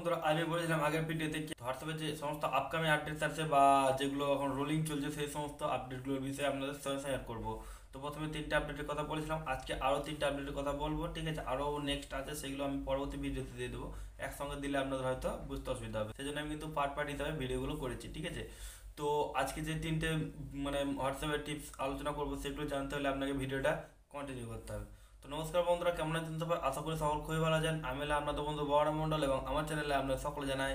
বন্ধুরা আমি বলেছিলাম আগের ভিডিওতে কি হোয়াটসঅ্যাপে যে সমস্ত আপকামিং আপডেটস আছে বা যেগুলো এখন রোলিং চলছে সেই সমস্ত আপডেটগুলোর বিষয়ে আপনাদের সাথে শেয়ার করবো। তো প্রথমে তিনটা আপডেটের কথা বলেছিলাম, আজকে আরও তিনটা আপডেটের কথা বলবো, ঠিক আছে। আরও নেক্সট আছে, সেগুলো আমি পরবর্তী ভিডিওতে দিয়ে দেবো। একসঙ্গে দিলে আপনাদের হয়তো বুঝতে অসুবিধা হবে, সেই জন্য আমি কিন্তু পার্ট পার্ট হিসাবে ভিডিওগুলো করেছি, ঠিক আছে। তো আজকে যে তিনটে হোয়াটসঅ্যাপের টিপস আলোচনা করবো, সেগুলো জানতে হলে আপনাকে ভিডিওটা কন্টিনিউ করতে হবে। তো নমস্কার বন্ধুরা, কেমন আছেন সবাই? আশা করি সকল খুবই ভালো আছেন। আমি হলাম আপনাদের বন্ধু বড় মন্ডল এবং আমার চ্যানেলে আপনাদের সকলে জানাই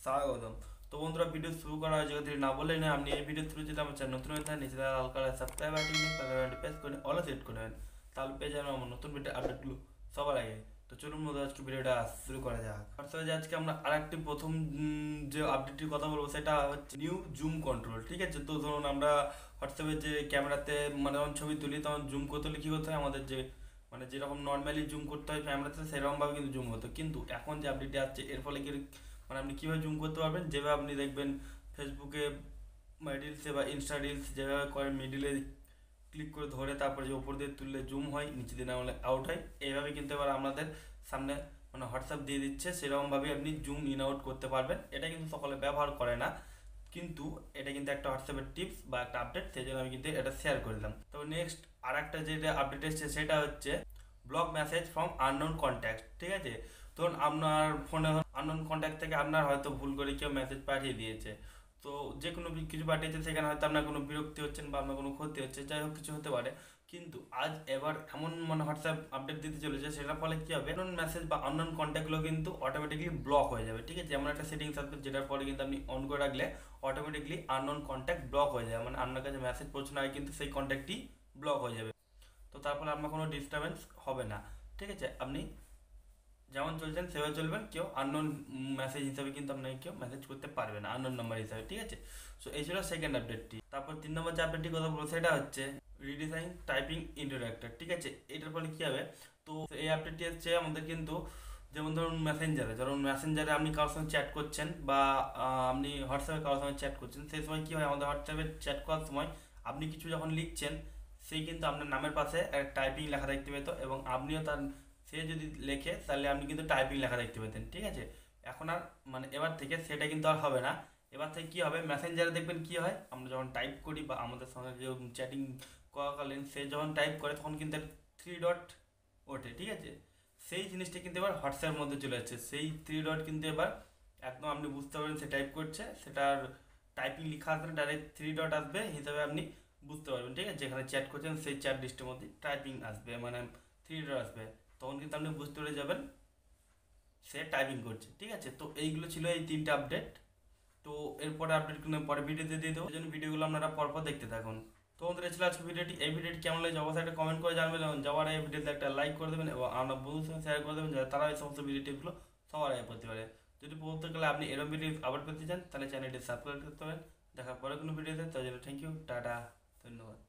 স্বাগতম। তো বন্ধুরা, ভিডিও শুরু করা হয়েছে যদি না বললেই না, আপনি এই ভিডিও থ্রু যদি আমার চ্যানেল নতুন হয়ে থাকেন, নিচে লাল কালার সাবস্ক্রাইব বাটন প্রেস করে অল সেট করে নেবেন, তাহলে পেয়ে যাবেন আমার নতুন ভিডিও আপডেটগুলো সবার আগে। তো চলুন বন্ধুরা, আজকে ভিডিওটা শুরু করা যাক। হোয়াটসঅ্যাপে যে আজকে আমরা আরেকটি প্রথম যে আপডেটটির কথা বলবো সেটা হচ্ছে নিউ জুম কন্ট্রোল, ঠিক আছে। তো ধরুন আমরা হোয়াটসঅ্যাপে যে ক্যামেরাতে যখন ছবি তুলি তখন জুম করতে হলে কী করতে হয়, আমাদের যে যেরকম নর্মালি জুম করতে হয় ক্যামেরাতে সেরকমভাবে কিন্তু জুম হতো, কিন্তু এখন যে আপডেটটি আসছে এর ফলে কি আপনি কীভাবে জুম করতে পারবেন, যেভাবে আপনি দেখবেন ফেসবুকে রিলসে বা ইনস্টা রিলস যেভাবে করেন, মিডিলে ক্লিক করে ধরে তারপরে যে ওপর দিয়ে তুললে জুম হয়, নিচে দিয়ে নামলে আউট হয়, এইভাবে কিন্তু এবার আমাদের সামনে হোয়াটসঅ্যাপ দিয়ে দিচ্ছে, সেরকমভাবে আপনি জুম ইন আউট করতে পারবেন। এটা কিন্তু সকলে ব্যবহার করে না, কিন্তু এটা কিন্তু একটা হোয়াটসঅ্যাপের টিপস বা একটা আপডেট, সেই জন্য আমি কিন্তু এটা শেয়ার করে দিলাম। তো নেক্সট আর একটা যেটা আপডেট এসছে সেটা হচ্ছে block message from unknown contact, ঠিক আছে। ধরুন আপনার ফোনে আননোন কন্ট্যাক্ট থেকে আপনার হয়তো ভুল করে কেউ মেসেজ পাঠিয়ে দিয়েছে, তো যে কোনো কিছু পাঠিয়েছে, সেখানে হয়তো আপনার কোনো বিরক্তি হচ্ছেন বা আপনার কোনো ক্ষতি হচ্ছে, যাই হোক কিছু হতে পারে। কিন্তু আজ এবার এমন হোয়াটসঅ্যাপ আপডেট দিতে চলেছে, সেটার ফলে কী হবে, আননোন মেসেজ বা আননোন কন্ট্যাক্টগুলো কিন্তু অটোমেটিকলি ব্লক হয়ে যাবে, ঠিক আছে। এমন একটা সেটিংস আসবে যেটার পরে কিন্তু আপনি অন করে রাখলে অটোমেটিকলি আননোন কন্ট্যাক্ট ব্লক হয়ে যাবে, আপনার কাছে মেসেজ পৌঁছানোর আগে কিন্তু সেই কন্ট্যাক্টটি ব্লক হয়ে যাবে। তো তার ফলে আপনার কোনো ডিস্টারবেন্স হবে না, ঠিক আছে। আপনি যেমন চলছেন সেভাবে চলবেন, কেউ আননোন মেসেজ হিসাবে কিন্তু আপনাকে কেউ মেসেজ করতে পারবে না, আননোন নাম্বার হিসাবে, ঠিক আছে। সো এই ছিল সেকেন্ড আপডেটটি। তারপর 3 নম্বর যে আপডেটটি কথা বলবো সেটা হচ্ছে রিডিজাইন টাইপিং ইন্টারঅ্যাক্টর, ঠিক আছে। এটার ফলে কী হবে, তো এই আপডেটটি হচ্ছে আমাদের কিন্তু যেমন ধরুন মেসেঞ্জারে আপনি কারোর সঙ্গে চ্যাট করছেন বা আপনি হোয়াটসঅ্যাপে কারোর সঙ্গে চ্যাট করছেন, সেই সময় কী হয়, আমাদের হোয়াটসঅ্যাপে চ্যাট করার সময় আপনি কিছু যখন লিখছেন, সেই কিন্তু আপনার নামের পাশে একটা টাইপিং লেখা দেখতে পেত এবং আপনিও তার, সে যদি লেখে তাহলে আপনি কিন্তু টাইপিং লেখা দেখতে পেতেন, ঠিক আছে। এখন আর এবার থেকে সেটা কিন্তু আর হবে না। এবার থেকে কী হবে, মেসেঞ্জারে দেখবেন কী হয়, আমরা যখন টাইপ করি বা আমাদের সঙ্গে যে চ্যাটিং করাকালীন সে যখন টাইপ করে তখন কিন্তু 3 ডট ওঠে, ঠিক আছে। সেই জিনিসটা কিন্তু এবার হোয়াটসঅ্যাপের মধ্যে চলে যাচ্ছে, সেই 3 ডট কিন্তু এবার একদম আপনি বুঝতে পারবেন সে টাইপ করছে, সেটার টাইপিং লেখা আসবে না, ডাইরেক্ট 3 ডট আসবে হিসাবে আপনি বুঝতে পারবেন, ঠিক আছে। যেখানে চ্যাট করছেন সেই চ্যাট লিস্টের মধ্যে টাইপিং আসবে, 3 ডট আসবে, তখন কিন্তু আপনি বুঝতে পেরে যাবেন সে টাইপিং করছে, ঠিক আছে। তো এইগুলো ছিল এই তিনটে আপডেট। তো এরপরে আপডেটগুলো পরে ভিডিওতে দিয়ে দেবো, এই জন্য ভিডিওগুলো আপনারা পরপর দেখতে থাকুন। তো বন্ধুরা, ছিল আজকে ভিডিওটি। এই ভিডিওটি কেমন লাগে অবশ্যই একটা কমেন্ট করে জানবেন এবং যাওয়ার এই ভিডিওতে একটা লাইক করে দেবেন এবং আপনার বন্ধুদের সঙ্গে শেয়ার করে দেবেন, যাতে তারা এই সমস্ত ভিডিও টিপগুলো সবার আগে করতে পারে। যদি পরবর্তীকালে আপনি এরকম ভিডিও আবার পেতে চান তাহলে চ্যানেলটি সাবস্ক্রাইব করতে পারেন। দেখা পরে কোনো ভিডিওতে, তার জন্য থ্যাংক ইউ, টাটা, ধন্যবাদ।